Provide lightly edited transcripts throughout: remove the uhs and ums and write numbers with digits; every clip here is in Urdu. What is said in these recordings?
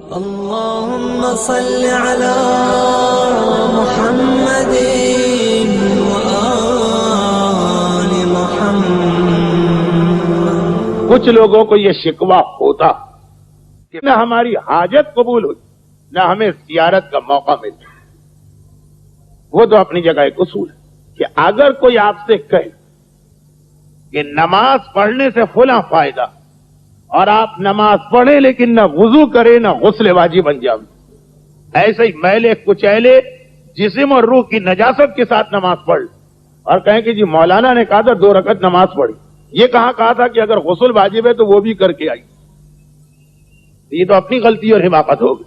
اللهم صل على محمد وآل محمد۔ کچھ لوگوں کو یہ شکوہ ہوتا کہ نہ ہماری حاجت قبول ہوئی نہ ہمیں زیارت کا موقع ملتا۔ وہ تو اپنی جگہ ایک اصول ہے کہ اگر کوئی آپ سے کہے کہ نماز پڑھنے سے فلاں فائدہ اور آپ نماز پڑھیں لیکن نہ وضو کرے نہ غسل واجب انجام، ایسے ہی میلے کچیلے جسم اور روح کی نجاست کے ساتھ نماز پڑھ اور کہیں کہ جی مولانا نے کہا تھا 2 رکعت نماز پڑھی، یہ کہاں کہا تھا کہ اگر غسل واجب ہے تو وہ بھی کر کے آئی؟ یہ تو اپنی غلطی اور حماقت ہوگی۔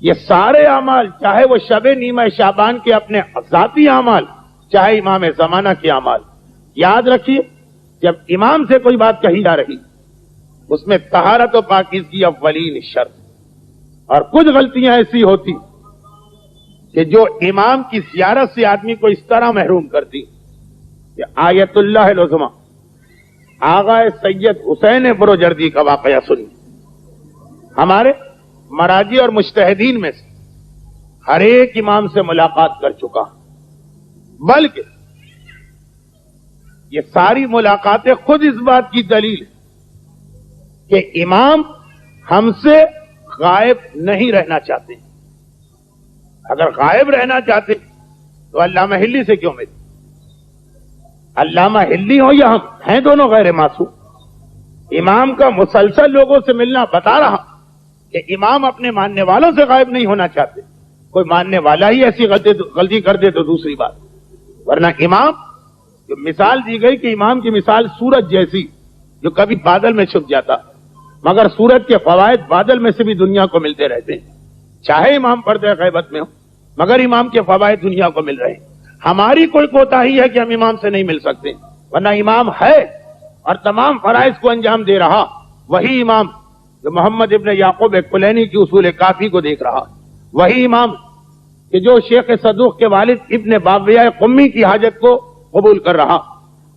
یہ سارے اعمال، چاہے وہ شب نیمہ شعبان کے اپنے ذاتی اعمال، چاہے امام زمانہ کے اعمال، یاد رکھیے جب امام سے کوئی بات کہی جا رہی اس میں طہارت و پاکیزگی اولین شرط، اور کچھ غلطیاں ایسی ہوتی کہ جو امام کی زیارت سے آدمی کو اس طرح محروم کرتی کہ آیت اللہ العظمی آغا سید حسین بروجردی کا واقعہ سنی۔ ہمارے مراجی اور مجتہدین میں سے ہر ایک امام سے ملاقات کر چکا، بلکہ یہ ساری ملاقاتیں خود اس بات کی دلیل کہ امام ہم سے غائب نہیں رہنا چاہتے۔ اگر غائب رہنا چاہتے تو علامہ ہلی سے کیوں ملے؟ علامہ ہلی ہو یا ہم ہیں دونوں غیر معصوم۔ امام کا مسلسل لوگوں سے ملنا بتا رہا کہ امام اپنے ماننے والوں سے غائب نہیں ہونا چاہتے۔ کوئی ماننے والا ہی ایسی غلطی کر دے تو دوسری بات، ورنہ امام جو مثال دی گئی کہ امام کی مثال سورج جیسی جو کبھی بادل میں چھپ جاتا، مگر سورج کے فوائد بادل میں سے بھی دنیا کو ملتے رہتے ہیں۔ چاہے امام پردہ غیبت میں ہو مگر امام کے فوائد دنیا کو مل رہے ہیں۔ ہماری کوئی کوتاہی ہے کہ ہم امام سے نہیں مل سکتے، ورنہ امام ہے اور تمام فرائض کو انجام دے رہا وہی امام جو محمد ابن یعقوب کلینی کی اصول کافی کو دیکھ رہا، وہی امام کہ جو شیخ صدوق کے والد ابن باویہ قمی کی حاجت کو قبول کر رہا،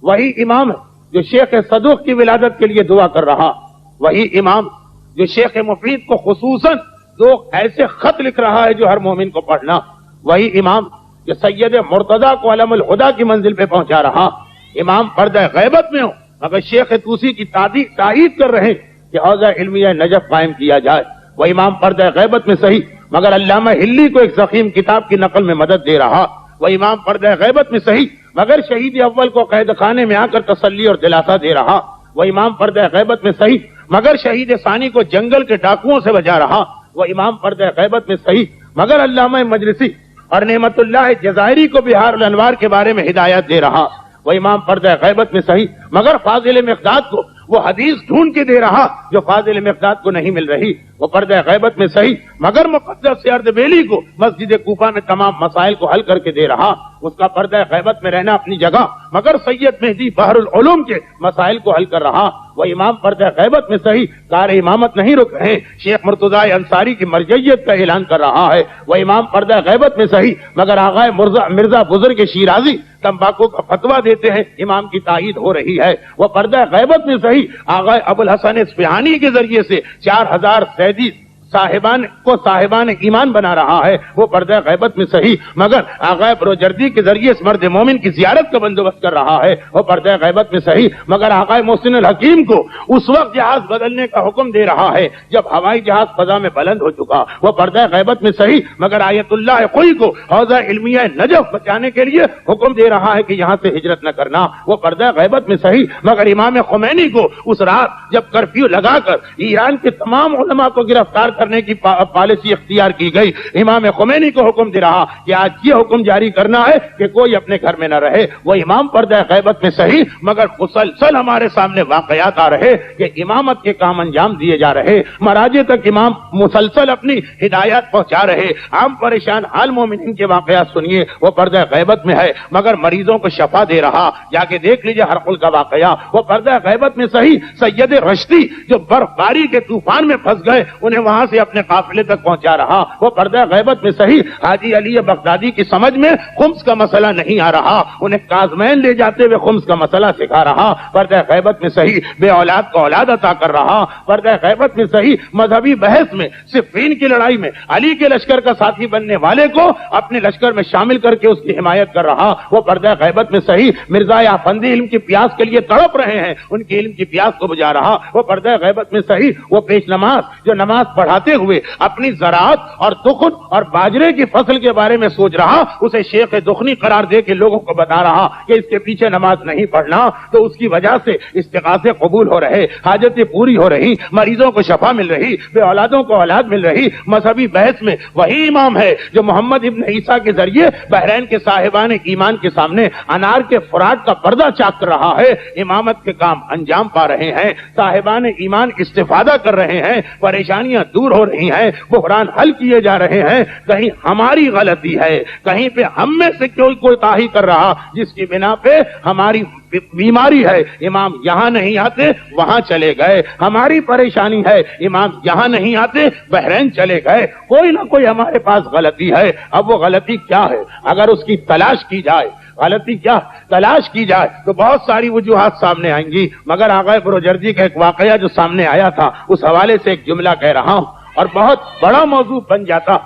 وہی امام ہے جو شیخ صدوق کی ولادت کے لیے دعا کر رہا، وہی امام جو شیخ مفید کو خصوصاً 2 ایسے خط لکھ رہا ہے جو ہر مومن کو پڑھنا، وہی امام جو سید مرتضیٰ کو علم الہدا کی منزل پہ پہنچا رہا۔ امام پردہ غیبت میں ہو مگر شیخ طوسی کی تائید کر رہے کہ حوزہ علمیہ نجف قائم کیا جائے، وہ امام پردہ غیبت میں صحیح مگر علامہ ہلی کو ایک ضخیم کتاب کی نقل میں مدد دے رہا، وہ امام پردہ غیبت میں صحیح مگر شہید اول کو قید خانے میں آ کر تسلی اور دلاسا دے رہا، وہ امام پردہ غیبت میں صحیح مگر شہید ثانی کو جنگل کے ڈاکوؤں سے بچا رہا، وہ امام پردہ غیبت میں صحیح مگر علامہ مجلسی اور نعمت اللہ جزائری کو بہار الانوار کے بارے میں ہدایت دے رہا، وہ امام پردہ غیبت میں صحیح مگر فاضل مقداد کو وہ حدیث ڈھونڈ کے دے رہا جو فاضل مقداد کو نہیں مل رہی، وہ پردہ غیبت میں صحیح مگر مقدس اردبیلی کو مسجد کوفہ میں تمام مسائل کو حل کر کے دے رہا، اس کا پردہ غیبت میں رہنا اپنی جگہ مگر سید مہدی بحر العلوم کے مسائل کو حل کر رہا، وہ امام پردہ غیبت میں صحیح کار امامت نہیں رک رہے، شیخ مرتضیٰ انصاری کی مرجعیت کا اعلان کر رہا ہے، وہ امام پردہ غیبت میں صحیح مگر آغا مرزا بزرگ شیرازی تمباکو کا فتویٰ دیتے ہیں، امام کی تائید ہو رہی ہے، وہ پردہ غیبت میں صحیح آغا ابوالحسن اصفہانی کے ذریعے سے 4000 سیدی صاحبان ایمان بنا رہا ہے، وہ پردہ غیبت میں صحیح مگر آغا بروجردی کے ذریعے اس مرد مومن کی زیارت کا بندوبست کر رہا ہے، وہ پردہ غیبت میں صحیح مگر آغا محسن الحکیم کو اس وقت جہاز بدلنے کا حکم دے رہا ہے جب ہوائی جہاز فضا میں بلند ہو چکا، وہ پردہ غیبت میں صحیح مگر آیت اللہ خوئی کو حوزہ علمیہ نجف بچانے کے لیے حکم دے رہا ہے کہ یہاں سے ہجرت نہ کرنا، وہ پردہ غیبت میں صحیح مگر امام خمینی کو اس رات جب کرفیو لگا کر ایران کے تمام علماء کو گرفتار کرنے کی پالیسی اختیار کی گئی، امام خمینی کو حکم دے رہا کہ آج یہ حکم جاری کرنا ہے کہ کوئی اپنے گھر میں نہ رہے، وہ امام پردہ غیبت میں صحیح مگر مسلسل ہمارے سامنے واقعات آ رہے کہ امامت کے کام انجام دیے جا رہے، مراجع تک امام مسلسل اپنی ہدایات پہنچا رہے، عام پریشان حال مومنین کے واقعات سنیے، وہ پردہ غیبت میں ہے مگر مریضوں کو شفا دے رہا، جا کے دیکھ لیجئے ہرقل کا واقعہ، وہ پردہ غیبت میں صحیح سید رشدی جو برف باری کے طوفان میں پھنس گئے انہیں وہاں سے اپنے قافلے تک پہنچا رہا. وہ پردہ غیبت میں صحیح حاجی علی بغدادی کی سمجھ میں خمس کا مسئلہ نہیں آ رہا, انہیں کاظمین لے جاتے ہوئے خمس کا مسئلہ سکھا رہا. پردہ غیبت میں صحیح بے اولاد کو اولاد عطا کر رہا. پردہ غیبت میں صحیح مذہبی بحث میں صفین کی لڑائی میں علی کے لشکر کا ساتھی بننے والے کو اپنے لشکر میں شامل کر کے اس کی حمایت کر رہا. وہ پردہ غیبت میں صحیح مرزا افندی علم کی پیاس کے لیے تڑپ رہے ہیں, ان کی علم کی پیاس کو بجھا رہا. وہ پردہ غیبت میں صحیح وہ پیش نماز جو نماز پڑھاتے ہوئے اپنی زراعت اور دخن اور باجرے کی فصل کے بارے میں سوچ رہا, اسے شیخ دخنی قرار دے کے لوگوں کو بتا رہا کہ اس کے پیچھے نماز نہیں پڑھنا تو اس کی وجہ سے استغاثے قبول ہو رہے, حاجتیں پوری ہو رہی, مریضوں کو شفا مل رہی, بے اولادوں کو اولاد مل رہی. مذہبی بحث میں وہی امام ہے جو محمد ابن عیسیٰ کے ذریعے بحرین کے صاحبان ایمان کے سامنے انار کے فراٹ کا پردہ چاک کر رہا ہے. امامت کے کام انجام پا رہے ہیں, صاحبان ایمان استفادہ کر رہے ہیں, پریشانیاں دور ہو رہی ہیں, بحران حل کیے جا رہے ہیں. کہیں ہماری غلطی ہے, کہیں پہ ہم میں سے کوئی کوتاہی کر رہا جس کی بنا پہ ہماری بیماری ہے, امام یہاں نہیں آتے وہاں چلے گئے. ہماری پریشانی ہے, امام یہاں نہیں آتے بحرین چلے گئے. کوئی نہ کوئی ہمارے پاس غلطی ہے. اب وہ غلطی کیا ہے اگر اس کی تلاش کی جائے, غلطی کیا تلاش کی جائے تو بہت ساری وجوہات سامنے آئیں گی. مگر آغا بروجردی کا ایک واقعہ جو سامنے آیا تھا اس حوالے سے ایک جملہ کہہ رہا ہوں, اور بہت بڑا موضوع بن جاتا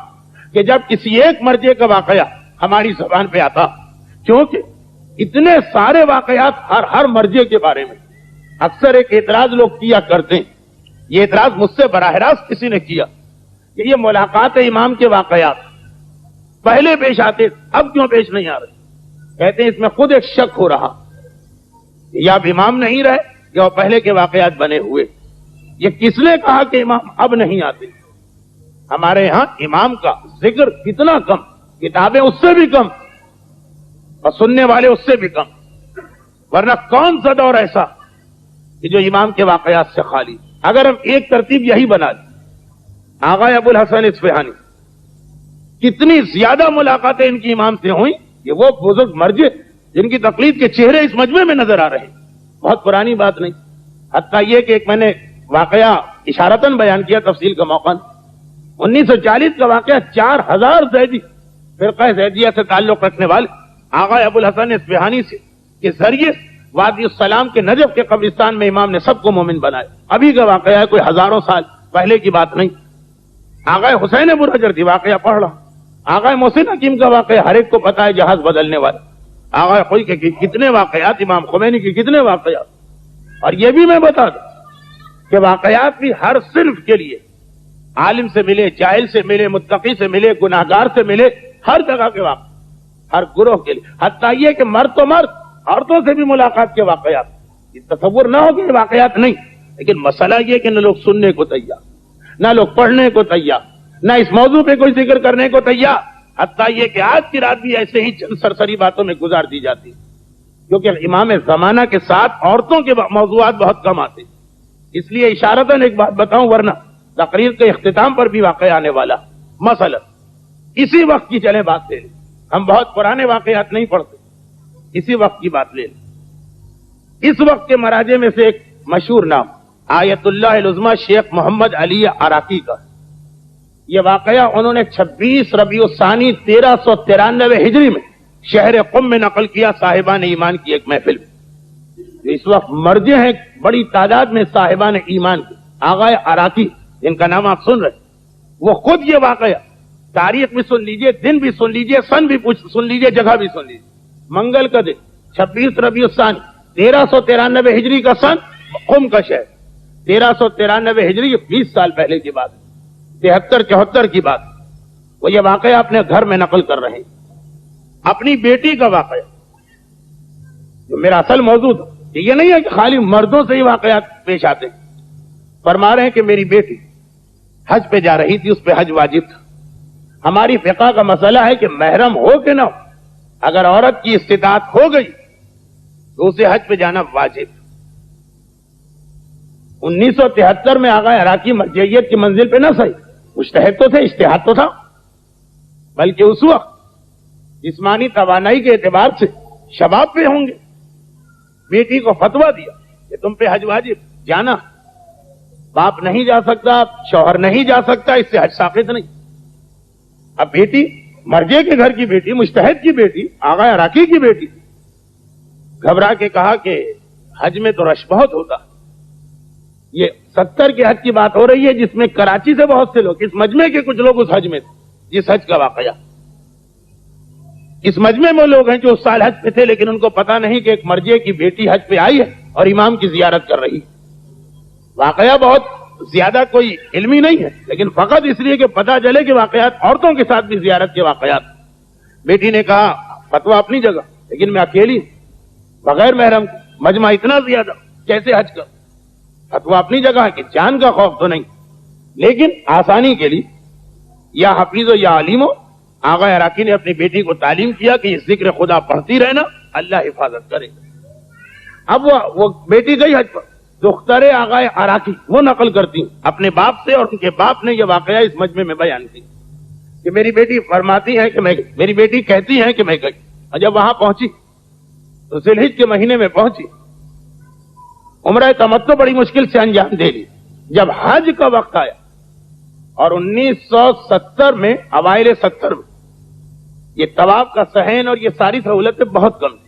کہ جب کسی ایک مرجے کا واقعہ ہماری زبان پہ آتا, کیونکہ اتنے سارے واقعات ہر مرجے کے بارے میں. اکثر ایک اعتراض لوگ کیا کرتے ہیں, یہ اعتراض مجھ سے براہ راست کسی نے کیا کہ یہ ملاقات امام کے واقعات پہلے پیش آتے اب کیوں پیش نہیں آ رہے. کہتے ہیں اس میں خود ایک شک ہو رہا, یا اب امام نہیں رہے یا وہ پہلے کے واقعات بنے ہوئے. یہ کس نے کہا کہ امام اب نہیں آتے؟ ہمارے یہاں امام کا ذکر کتنا کم, کتابیں اس سے بھی کم اور سننے والے اس سے بھی کم. ورنہ کون سا دور ایسا کہ جو امام کے واقعات سے خالی. اگر ہم ایک ترتیب یہی بنا دیں, آغا ابو الحسن اصفہانی کتنی زیادہ ملاقاتیں ان کی امام سے ہوئیں, یہ وہ بزرگ مرجع جن کی تقلید کے چہرے اس مجمع میں نظر آ رہے ہیں. بہت پرانی بات نہیں, حتیٰ یہ کہ ایک میں نے واقعہ اشارتاً بیان کیا, تفصیل کا موقع 1940 کا واقعہ. 4000 زیدی فرقہ زیدیہ سے تعلق رکھنے والے آغا ابو الحسن اصفہانی سے کے ذریعے وادی السلام کے نجف کے قبرستان میں امام نے سب کو مومن بنایا. ابھی کا واقعہ ہے, کوئی ہزاروں سال پہلے کی بات نہیں. آغا حسین بروجردی واقعہ پڑھ رہا, آغا محسن حکیم کا واقعہ ہر ایک کو پتا ہے, جہاز بدلنے والے. آغا کوئی کے کتنے واقعات, امام خمینی کی کتنے واقعات. اور یہ بھی میں بتا دوں کہ واقعات بھی ہر صنف کے لیے, عالم سے ملے, جاہل سے ملے, متقی سے ملے, گناہگار سے ملے, ہر جگہ کے واقع, ہر گروہ کے لیے. حتیٰ یہ کہ مرد تو مرد, عورتوں سے بھی ملاقات کے واقعات. یہ تصور نہ ہو کہ واقعات نہیں, لیکن مسئلہ یہ کہ نہ لوگ سننے کو تیار, نہ لوگ پڑھنے کو تیار, نہ اس موضوع پہ کوئی ذکر کرنے کو تیار. حتیٰ یہ کہ آج کی رات بھی ایسے ہی چند سرسری باتوں میں گزار دی جاتی, کیونکہ امام زمانہ کے ساتھ عورتوں کے موضوعات بہت کم آتے. اس لیے اشارتاً ایک بات بتاؤں, ورنہ تقریر کے اختتام پر بھی واقعہ آنے والا. مثلا اسی وقت کی چلے بات لے لیں, ہم بہت پرانے واقعات نہیں پڑھتے, اسی وقت کی بات لے لیں. اس وقت کے مراجع میں سے ایک مشہور نام آیت اللہ العظمی شیخ محمد علی عراقی کا. یہ واقعہ انہوں نے 26 ربیع الثانی 1393 ہجری میں شہر قم میں نقل کیا صاحبان ایمان کی ایک محفل میں. جو اس وقت مرجع ہیں بڑی تعداد میں صاحبان ایمان کے, آغا عراقی جن کا نام آپ سن رہے, وہ خود یہ واقعہ تاریخ بھی سن لیجئے, دن بھی سن لیجئے, سن بھی سن لیجئے, جگہ بھی سن لیجئے. منگل کا دن 26 ربیع الثانی 1393 ہجری کا سن, قم کا شہر. 1393 ہجری 20 سال پہلے کی بات, 73-74 کی بات. وہ یہ واقعہ اپنے گھر میں نقل کر رہے ہیں. اپنی بیٹی کا واقعہ جو میرا اصل موضوع تھا. یہ نہیں ہے کہ خالی مردوں سے ہی واقعات پیش آتے. فرما رہے ہیں کہ میری بیٹی حج پہ جا رہی تھی, اس پہ حج واجب تھا. ہماری فقہ کا مسئلہ ہے کہ محرم ہو کہ نہ ہو, اگر عورت کی استطاعت ہو گئی تو اسے حج پہ جانا واجب. 1973 میں آغا عراقی مرجعیت کی منزل پہ نہ صحیح, مجتہد تو تھے, اجتہاد تو تھا, بلکہ اس وقت جسمانی توانائی کے اعتبار سے شباب پہ ہوں گے. بیٹی کو فتویٰ دیا کہ تم پہ حج واجب جانا. باپ نہیں جا سکتا، شوہر نہیں جا سکتا، اس سے حج ساقط نہیں۔ اب بیٹی مرجے کے گھر کی بیٹی، مجتہد کی بیٹی، آغا عراقی کی بیٹی، گھبرا کے کہا کہ حج میں تو رش بہت ہوتا۔ یہ 70 کے حج کی بات ہو رہی ہے جس میں کراچی سے بہت سے لوگ، اس مجمع کے کچھ لوگ اس حج میں تھے، جس حج کا واقعہ، اس مجمع میں لوگ ہیں جو اس سال حج پہ تھے، لیکن ان کو پتا نہیں کہ ایک مرجے کی بیٹی حج پہ آئی ہے اور امام کی زیارت کر رہی ہے۔ واقعہ بہت زیادہ کوئی علمی نہیں ہے، لیکن فقط اس لیے کہ پتا چلے کہ واقعات عورتوں کے ساتھ بھی زیارت کے واقعات۔ بیٹی نے کہا فتویٰ اپنی جگہ، لیکن میں اکیلی بغیر محرم مجمع اتنا زیادہ کیسے حج کر؟ فتویٰ اپنی جگہ ہے کہ جان کا خوف تو نہیں، لیکن آسانی کے لیے یا حفیظ ہو یا علیم ہو، آغا عراقی نے اپنی بیٹی کو تعلیم کیا کہ یہ ذکر خدا پڑھتی رہنا، اللہ حفاظت کرے۔ اب وہ بیٹی گئی حج پر، دختر آغا عراقی وہ نقل کرتی اپنے باپ سے، اور ان کے باپ نے یہ واقعہ اس مجمع میں بیان کی کہ میری بیٹی فرماتی ہے کہ میں گئی، میری بیٹی کہتی ہے کہ میں گئی، اور جب وہاں پہنچی تو ذی الحجہ کے مہینے میں پہنچی، عمرہ تمتع بڑی مشکل سے انجام دے لی۔ جب حج کا وقت آیا اور 1970 میں، اوائل 70 میں، یہ طواف کا صحن اور یہ ساری سہولتیں بہت کم تھی۔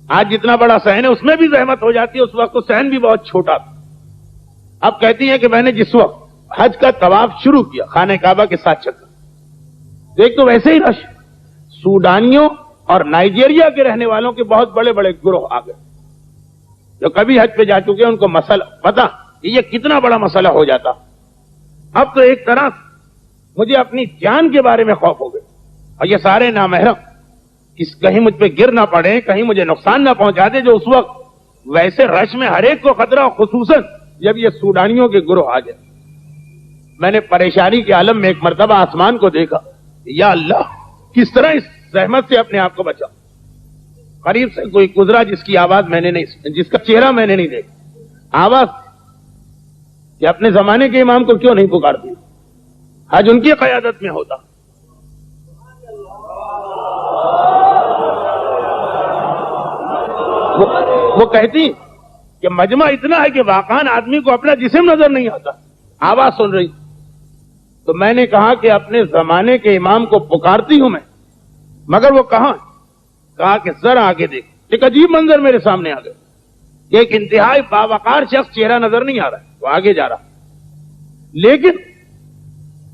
آج جتنا بڑا صحن ہے اس میں بھی زحمت ہو جاتی ہے، اس وقت تو صحن بھی بہت چھوٹا تھا۔ اب کہتی ہیں کہ میں نے جس وقت حج کا طواف شروع کیا خانہ کعبہ کے 7 چکر، دیکھ تو ویسے ہی رش، سوڈانیوں اور نائجیریا کے رہنے والوں کے بہت بڑے بڑے گروہ آ گئے، جو کبھی حج پہ جا چکے ان کو مسئلہ پتا کہ یہ کتنا بڑا مسئلہ ہو جاتا۔ اب تو ایک طرح مجھے اپنی جان کے بارے میں خوف ہو گیا، اور یہ سارے نامحرم کہیں مجھ پہ گر نہ پڑے، کہیں مجھے نقصان نہ پہنچا دے، جو اس وقت ویسے رش میں ہر ایک کو خطرہ، خصوصاً جب یہ سوڈانیوں کے گروہ آ جائے۔ میں نے پریشانی کے عالم میں ایک مرتبہ آسمان کو دیکھا، یا اللہ کس طرح اس زحمت سے اپنے آپ کو بچا۔ قریب سے کوئی گزرا جس کی آواز میں نے نہیں، جس کا چہرہ میں نے نہیں دیکھا، آواز کہ اپنے زمانے کے امام کو کیوں نہیں پکارتی، حج ان کی قیادت میں ہوتا۔ وہ کہتی کہ مجمع اتنا ہے کہ واقعاً آدمی کو اپنا جسم نظر نہیں آتا، آواز سن رہی۔ تو میں نے کہا کہ اپنے زمانے کے امام کو پکارتی ہوں میں، مگر وہ کہاں؟ کہا کہ ذرا آگے دیکھ۔ ایک عجیب منظر میرے سامنے آ گیا کہ ایک انتہائی باوقار شخص، چہرہ نظر نہیں آ رہا ہے، وہ آگے جا رہا، لیکن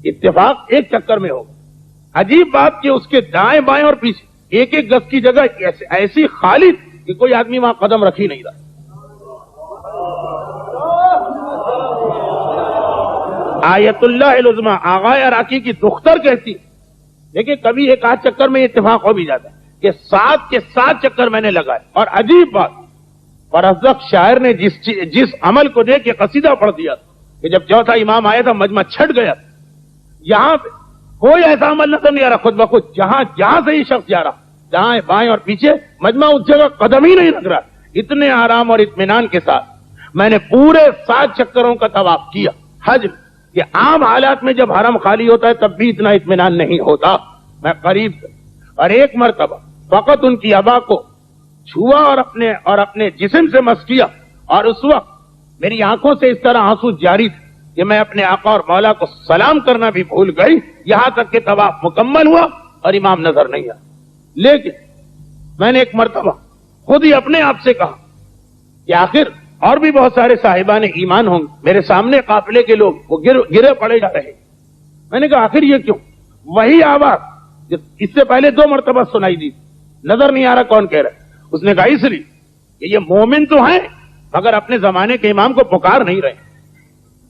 اتفاق ایک چکر میں ہوگا۔ عجیب بات کہ اس کے دائیں بائیں اور پیچھے ایک ایک گز کی جگہ ایسی خالی کہ کوئی آدمی وہاں قدم رکھ ہی نہیں رہا۔ آیت اللہ العظمی آغا عراقی کی دختر کہتی، لیکن کبھی ایک آدھ چکر میں اتفاق ہو بھی جاتا ہے کہ 7 کے 7 چکر میں نے لگائے۔ اور عجیب بات، فرزدق شاعر نے جس عمل کو دیکھ کے قصیدہ پڑھ دیا کہ جب چوتھا امام آیا تھا مجمع چھٹ گیا، یہاں پہ کوئی ایسا عمل نظر نہیں آ رہا، خود بخود جہاں سے یہ شخص جا رہا، دائیں بائیں اور پیچھے مجمع اس جگہ قدم ہی نہیں لگ رہا۔ اتنے آرام اور اطمینان کے ساتھ میں نے پورے 7 چکروں کا طواف کیا حج میں، کہ عام حالات میں جب حرم خالی ہوتا ہے تب بھی اتنا اطمینان نہیں ہوتا۔ میں قریب سے اور ایک مرتبہ فقط ان کی ابا کو چھوا اور اپنے جسم سے مس کیا، اور اس وقت میری آنکھوں سے اس طرح آنسو جاری تھے کہ میں اپنے آقا اور مولا کو سلام کرنا بھی بھول گئی، یہاں تک کہ طواف مکمل ہوا اور امام نظر نہیں آیا۔ لیکن میں نے ایک مرتبہ خود ہی اپنے آپ سے کہا کہ آخر اور بھی بہت سارے صاحبان ایمان ہوں گے، میرے سامنے قافلے کے لوگ وہ گرے پڑے جا رہے۔ میں نے کہا آخر یہ کیوں؟ وہی آواز جو اس سے پہلے 2 مرتبہ سنائی دی، نظر نہیں آ رہا کون کہہ رہا ہے۔ اس نے کہا اس لیے کہ یہ مومن تو ہیں مگر اپنے زمانے کے امام کو پکار نہیں رہے،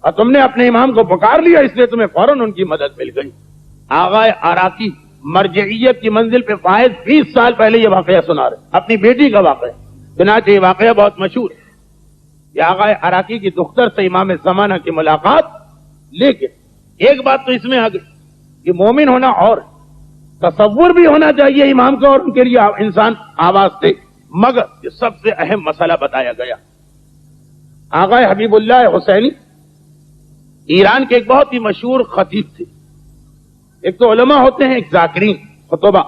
اور تم نے اپنے امام کو پکار لیا، اس لیے تمہیں فوراً ان کی مدد مل گئی۔ آغا عراقی مرجعیت کی منزل پہ فائز 20 سال پہلے یہ واقعہ سنا رہے، اپنی بیٹی کا واقعہ، چنانچہ یہ واقعہ بہت مشہور ہے کہ آغا عراقی کی دختر سے امام زمانہ کی ملاقات۔ لیکن ایک بات تو اس میں آ گئی کہ مومن ہونا اور تصور بھی ہونا چاہیے امام کا، اور ان کے لیے انسان آواز دے، مگر یہ سب سے اہم مسئلہ بتایا گیا۔ آغا حبیب اللہ حسینی ایران کے ایک بہت ہی مشہور خطیب تھے۔ ایک تو علماء ہوتے ہیں، ایک ذاکرین، خطبہ،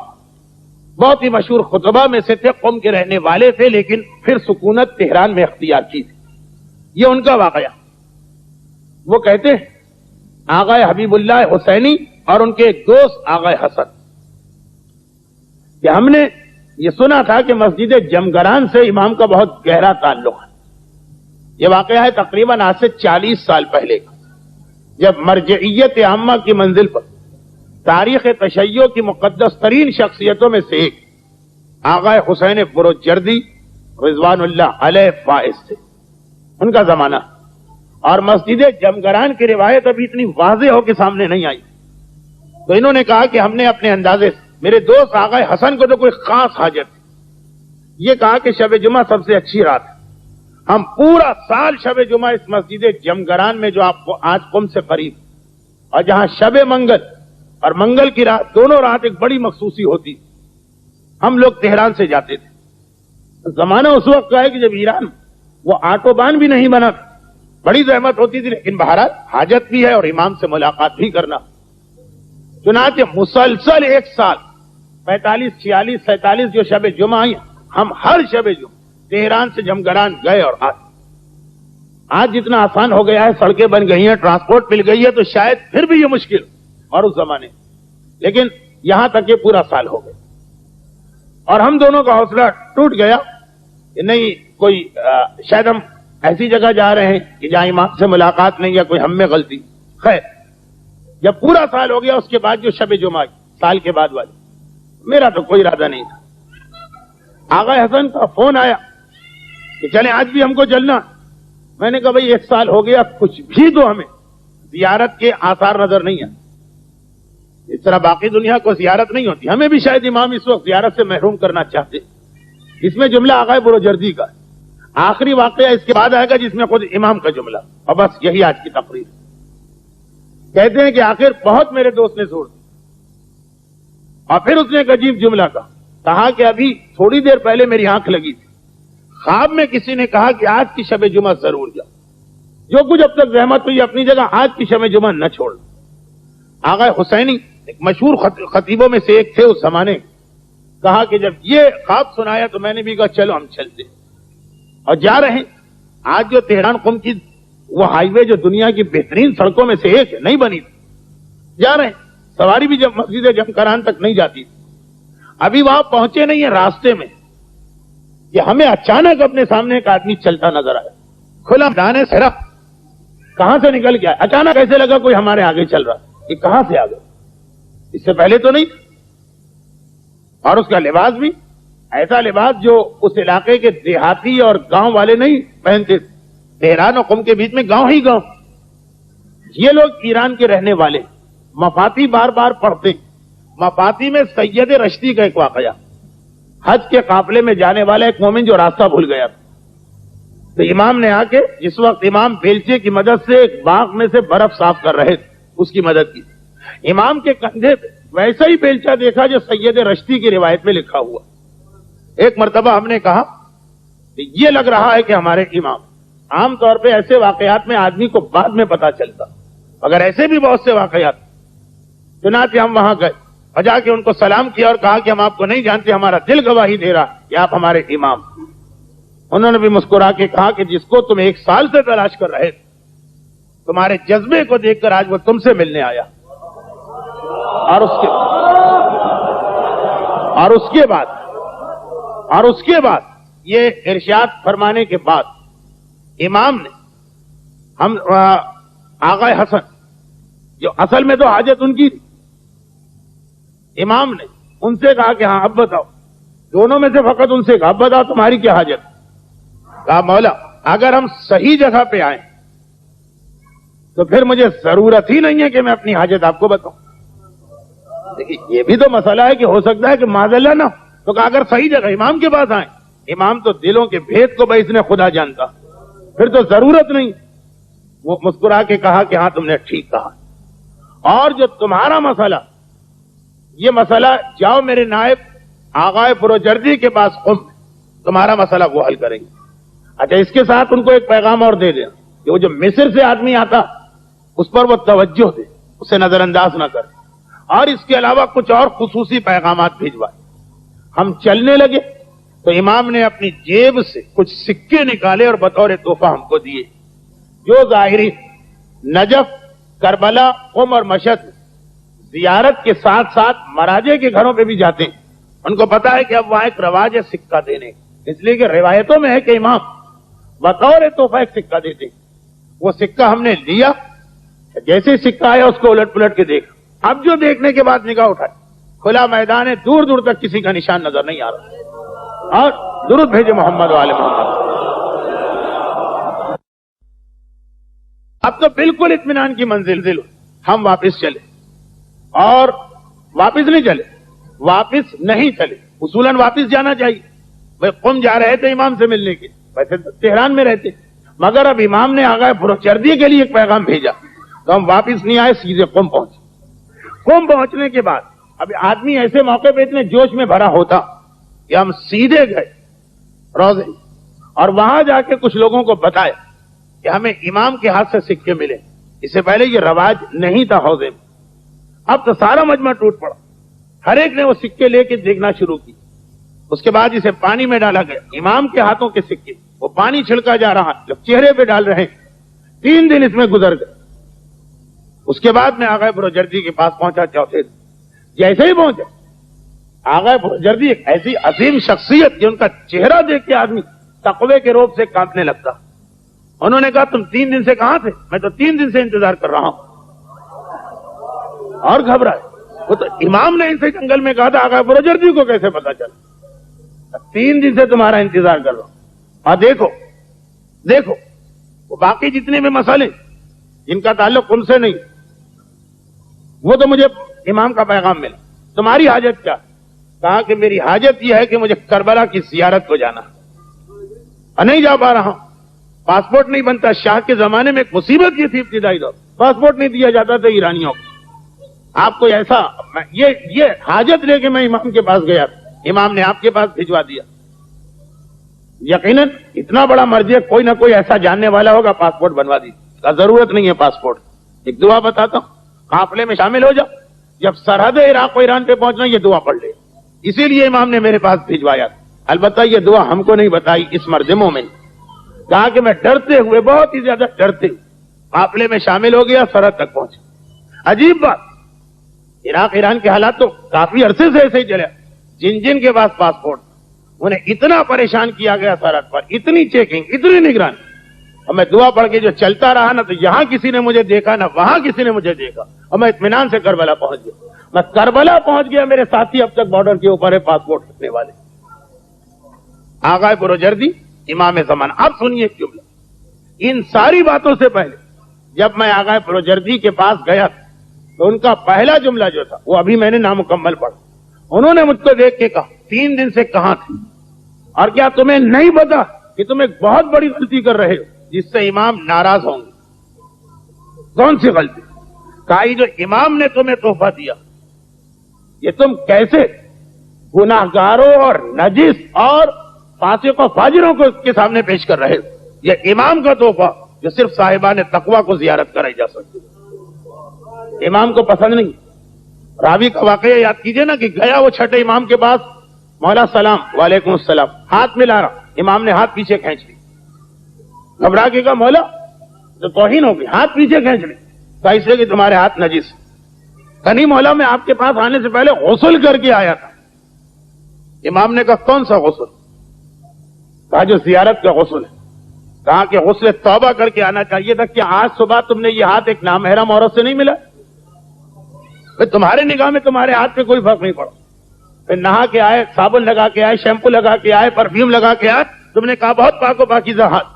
بہت ہی مشہور خطبہ میں سے تھے، قم کے رہنے والے تھے، لیکن پھر سکونت تہران میں اختیار کی تھی۔ یہ ان کا واقعہ وہ کہتے ہیں آغا حبیب اللہ حسینی اور ان کے ایک دوست آغا حسن کہ ہم نے یہ سنا تھا کہ مسجد جمگران سے امام کا بہت گہرا تعلق ہے. یہ واقعہ ہے تقریباً آج سے 40 سال پہلے کا، جب مرجعیت عامہ کی منزل پر تاریخ تشیع کی مقدس ترین شخصیتوں میں سے ایک آغا حسین بروجردی رضوان اللہ علیہ فائز تھے. ان کا زمانہ اور مسجد جمگران کی روایت ابھی اتنی واضح ہو کے سامنے نہیں آئی، تو انہوں نے کہا کہ ہم نے اپنے اندازے سے، میرے دوست آغا حسن کو تو کوئی خاص حاجت یہ کہا کہ شب جمعہ سب سے اچھی رات ہے، ہم پورا سال شب جمعہ اس مسجد جمگران میں جو آپ کو آج قم سے قریب اور جہاں شب منگل اور منگل کی رات دونوں رات ایک بڑی مخصوصی ہوتی، ہم لوگ تہران سے جاتے تھے. زمانہ اس وقت کا ہے کہ جب ایران وہ آٹو بان بھی نہیں بنا، بڑی زحمت ہوتی تھی، لیکن بہرحال حاجت بھی ہے اور امام سے ملاقات بھی کرنا. چنانچہ مسلسل ایک سال 45 46 47 جو شب جمعہ آئی، ہم ہر شب جمعہ تہران سے جمگران گئے اور آج جتنا آسان ہو گیا ہے، سڑکیں بن گئی ہیں، ٹرانسپورٹ مل گئی ہے، تو شاید پھر بھی یہ مشکل اور اس زمانے، لیکن یہاں تک یہ پورا سال ہو گیا. اور ہم دونوں کا حوصلہ ٹوٹ گیا کہ نہیں، کوئی شاید ہم ایسی جگہ جا رہے ہیں کہ جہاں امام سے ملاقات نہیں، یا کوئی ہم میں غلطی. خیر، جب پورا سال ہو گیا اس کے بعد جو شب جمعہ سال کے بعد والی، میرا تو کوئی ارادہ نہیں تھا. آغا حسن کا فون آیا کہ چلیں آج بھی ہم کو چلنا. میں نے کہا بھائی 1 سال ہو گیا، کچھ بھی تو ہمیں زیارت کے آثار نظر نہیں آئے. اس طرح باقی دنیا کو زیارت نہیں ہوتی، ہمیں بھی شاید امام اس وقت زیارت سے محروم کرنا چاہتے. اس میں جملہ آغا بروجردی کا آخری واقعہ اس کے بعد آئے گا جس میں خود امام کا جملہ، اور بس یہی آج کی تقریر. کہتے ہیں کہ آخر بہت میرے دوست نے زور دی اور پھر اس نے ایک عجیب جملہ کہا کہ ابھی تھوڑی دیر پہلے میری آنکھ لگی تھی، خواب میں کسی نے کہا کہ آج کی شب جمعہ ضرور جاؤ، جو کچھ اب تک زحمت ہوئی اپنی جگہ، آج کی شب جمعہ نہ چھوڑ. آغا حسینی ایک مشہور خطیبوں میں سے ایک تھے اس زمانے، کہا کہ جب یہ خواب سنایا تو میں نے بھی کہا چلو ہم چلتے اور جا رہے ہیں. آج جو تہران قم کی وہ ہائی وے جو دنیا کی بہترین سڑکوں میں سے ایک ہے، نہیں بنی تھی، جا رہے ہیں، سواری بھی جب مسجد جمگران تک نہیں جاتی، ابھی وہاں پہنچے نہیں ہیں، راستے میں کہ ہمیں اچانک اپنے سامنے ایک آدمی چلتا نظر آیا، کھلا دانے سرخ، کہاں سے نکل گیا، اچانک ایسے لگا کوئی ہمارے آگے چل رہا. یہ کہاں سے آ گیا، اس سے پہلے تو نہیں. اور اس کا لباس بھی ایسا لباس جو اس علاقے کے دیہاتی اور گاؤں والے نہیں پہنتے. تہران اور قم کے بیچ میں گاؤں ہی گاؤں. یہ لوگ ایران کے رہنے والے، مفاتی بار بار پڑھتے. مفاتی میں سید رشتی کا ایک واقعہ، حج کے قافلے میں جانے والا ایک مومن جو راستہ بھول گیا تھا، تو امام نے آ کے، جس وقت امام بیلچے کی مدد سے ایک باغ میں سے برف صاف کر رہے تھے، اس کی مدد کی. امام کے کندھے پہ ویسا ہی بیلچہ دیکھا جو سید رشتی کی روایت میں لکھا ہوا. ایک مرتبہ ہم نے کہا کہ یہ لگ رہا ہے کہ ہمارے امام. عام طور پہ ایسے واقعات میں آدمی کو بعد میں پتا چلتا، اگر ایسے بھی بہت سے واقعات. چنانچہ ہم وہاں گئے اور جا کے ان کو سلام کیا اور کہا کہ ہم آپ کو نہیں جانتے، ہمارا دل گواہی دے رہا کہ آپ ہمارے امام. انہوں نے بھی مسکرا کے کہا کہ جس کو تم 1 سال سے تلاش کر رہے تھے، تمہارے جذبے کو دیکھ کر آج وہ تم سے ملنے آیا. اور اس کے بعد یہ ارشاد فرمانے کے بعد امام نے ہم آغا حسن، جو اصل میں تو حاجت ان کی تھی، امام نے ان سے کہا کہ ہاں اب بتاؤ، دونوں میں سے فقط ان سے کہا اب بتاؤ تمہاری کیا حاجت. کہا مولا اگر ہم صحیح جگہ پہ آئیں تو پھر مجھے ضرورت ہی نہیں ہے کہ میں اپنی حاجت آپ کو بتاؤں. دیکھیے یہ بھی تو مسئلہ ہے کہ ہو سکتا ہے کہ معذاللہ نہ. تو کہا اگر صحیح جگہ امام کے پاس آئیں، امام تو دلوں کے بھید کو بھائی اس نے خدا جانتا، پھر تو ضرورت نہیں. وہ مسکرا کے کہا کہ ہاں تم نے ٹھیک کہا، اور جو تمہارا مسئلہ، یہ مسئلہ جاؤ میرے نائب آغا بروجردی کے پاس قم، تمہارا مسئلہ وہ حل کریں گے. اچھا اس کے ساتھ ان کو ایک پیغام اور دے دیں کہ وہ جو مصر سے آدمی آتا اس پر وہ توجہ دے، اسے نظر انداز نہ کر، اور اس کے علاوہ کچھ اور خصوصی پیغامات بھیجوائے. ہم چلنے لگے تو امام نے اپنی جیب سے کچھ سکے نکالے اور بطور تحفہ ہم کو دیے، جو ظاہری نجف، کربلا، قم اور مشہد زیارت کے ساتھ ساتھ مراجع کے گھروں پہ بھی جاتے ہیں. ان کو پتا ہے کہ اب وہاں ایک رواج ہے سکہ دینے، اس لیے کہ روایتوں میں ہے کہ امام بطور تحفہ ایک سکہ دیتے ہیں. وہ سکہ ہم نے لیا، جیسے سکہ آیا اس کو الٹ پلٹ کے دیکھا. اب جو دیکھنے کے بعد نگاہ اٹھائی، کھلا میدان ہے، دور دور تک کسی کا نشان نظر نہیں آ رہا. اور درود بھیجے محمد وآل محمد. اب تو بالکل اطمینان کی منزل ہم واپس چلے، اور واپس نہیں چلے، واپس نہیں چلے. اصولاً واپس جانا چاہیے. بھائی قم جا رہے تھے امام سے ملنے کے، ویسے تہران میں رہتے، مگر اب امام نے آگاہ پروچردی کے لیے ایک پیغام بھیجا تو ہم واپس نہیں آئے، سیدھے قم پہنچے. قم پہنچنے کے بعد اب آدمی ایسے موقع پہ اتنے جوش میں بھرا ہوتا کہ ہم سیدھے گئے روضے، اور وہاں جا کے کچھ لوگوں کو بتایا کہ ہمیں امام کے ہاتھ سے سکے ملے. اس سے پہلے یہ رواج نہیں تھا حوضے میں. اب تو سارا مجمع ٹوٹ پڑا، ہر ایک نے وہ سکے لے کے دیکھنا شروع کی. اس کے بعد اسے پانی میں ڈالا گیا، امام کے ہاتھوں کے سکے، وہ پانی چھڑکا جا رہا، جب چہرے پہ ڈال رہے ہیں. 3 دن اس میں گزر گئے. اس کے بعد میں آغا پروجردی کے پاس پہنچا. چوتھے دن جیسے ہی پہنچا، آغا پروجردی ایک ایسی عظیم شخصیت کہ ان کا چہرہ دیکھ کے آدمی تقوی کے روب سے کانپنے لگتا. انہوں نے کہا تم 3 دن سے کہاں تھے؟ میں تو 3 دن سے انتظار کر رہا ہوں. اور گھبرائے. وہ تو امام نے ان سے جنگل میں کہا تھا، آغا پروجردی کو کیسے پتا چلا؟ 3 دن سے تمہارا انتظار کر رہا ہوں. اور دیکھو وہ باقی جتنے بھی مسئلے جن کا تعلق ان سے نہیں، وہ تو مجھے امام کا پیغام ملا. تمہاری حاجت کیا؟ کہا کہ میری حاجت یہ ہے کہ مجھے کربلا کی زیارت کو جانا، اور نہیں جا پا رہا ہوں. پاسپورٹ نہیں بنتا. شاہ کے زمانے میں ایک مصیبت یہ تھی ابتدائی دور، پاسپورٹ نہیں دیا جاتا تھا ایرانیوں کو. آپ کو ایسا یہ حاجت لے کے میں امام کے پاس گیا، امام نے آپ کے پاس بھجوا دیا. یقیناً اتنا بڑا مرضی ہے، کوئی نہ کوئی ایسا جاننے والا ہوگا، پاسپورٹ بنوا دی. ضرورت نہیں ہے پاسپورٹ. ایک دعا بتاتا ہوں، قافلے میں شامل ہو جاؤ، جب سرحد عراق و ایران پہ پہنچنا یہ دعا پڑھ لے. اسی لیے امام نے میرے پاس بھجوایا. البتہ یہ دعا ہم کو نہیں بتائی، اس مرد مومن. کہا کہ میں ڈرتے ہوئے، بہت ہی زیادہ ڈرتے ہوئے قافلے میں شامل ہو گیا، سرحد تک پہنچا. عجیب بات، عراق ایران کے حالات تو کافی عرصے سے ایسے ہی چلے. جن کے پاس پاسپورٹ، انہیں اتنا پریشان کیا گیا سرحد پر، اتنی چیکنگ، اتنی نگرانی. اور میں دعا پڑھ کے جو چلتا رہا نا، تو یہاں کسی نے مجھے دیکھا نہ وہاں کسی نے مجھے دیکھا، اور میں اطمینان سے کربلا پہنچ گیا. میں کربلا پہنچ گیا، میرے ساتھی اب تک بارڈر کے اوپر ہے پاسپورٹ رکھنے والے. آغا پروجردی امام زمانہ. اب سنیے ایک جملہ. ان ساری باتوں سے پہلے جب میں آغا پروجردی کے پاس گیا تو ان کا پہلا جملہ جو تھا وہ ابھی میں نے نامکمل پڑھا. انہوں نے مجھ کو دیکھ کے کہا 3 دن سے کہاں تھے، اور کیا تمہیں نہیں پتا کہ تم ایک بہت بڑی غلطی کر رہے ہو جس سے امام ناراض ہوں گے؟ کون سی غلطی؟ کہا جو امام نے تمہیں تحفہ دیا، یہ تم کیسے گناہگاروں اور نجس اور فاسق و فاجروں کو اس کے سامنے پیش کر رہے ہو؟ یہ امام کا تحفہ جو صرف صاحبان تقوی کو زیارت کرائی جا سکتی. امام کو پسند نہیں. راوی کا واقعہ یاد کیجئے نا کہ گیا وہ چھٹے امام کے پاس، مولا سلام، وعلیکم السلام، ہاتھ ملا رہا. امام نے ہاتھ پیچھے کھینچ لی. گھبرا کے کہا مولا تو توہین ہوگی، ہاتھ پیچھے کھینچ لی. کہا اس لیے کہ تمہارے ہاتھ نجس. نہیں مولا، میں آپ کے پاس آنے سے پہلے غسل کر کے آیا تھا. امام نے کہا کون سا غسل؟ کہا جو زیارت کا غسل ہے. کہا کہ غسل توبہ کر کے آنا چاہیے تھا. کہ آج صبح تم نے یہ ہاتھ ایک نامحرم عورت سے نہیں ملا؟ تمہارے نگاہ میں تمہارے ہاتھ پہ کوئی فرق نہیں پڑا. پھر نہا کے آئے، صابن لگا کے آئے، شیمپو لگا کے آئے، پرفیوم لگا کے آئے. تم نے کہا بہت پاک و پاکیزہ ہاتھ.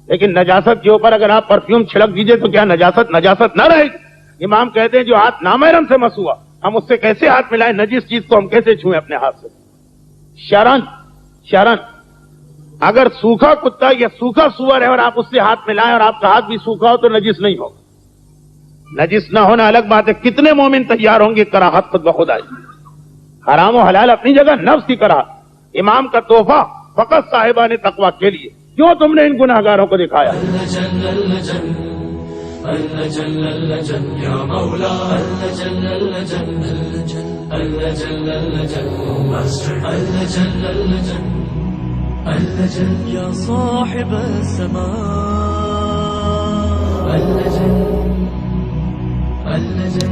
لیکن نجاست کے اوپر اگر آپ پرفیوم چھڑک دیجئے تو کیا نجاست نہ رہے گی؟ امام کہتے ہیں جو ہاتھ نامحرم سے مس ہوا، ہم اس سے کیسے ہاتھ ملائیں؟ نجس چیز کو ہم کیسے چھوئیں اپنے ہاتھ سے؟ شرن اگر سوکھا کتا یا سوکھا سور ہے اور آپ اس سے ہاتھ ملائیں اور آپ کا ہاتھ بھی سوکھا ہو تو نجس نہیں ہوگا. نجس نہ ہونا الگ بات ہے. کتنے مومن تیار ہوں گے کراہت خود بخود آئی. حرام و حلال اپنی جگہ، نفس کی کراہت. امام کا تحفہ فقط صاحبان تقوی کے لیے. کیوں تم نے ان گناہگاروں کو دکھایا؟ يا صاحب السماء اللجن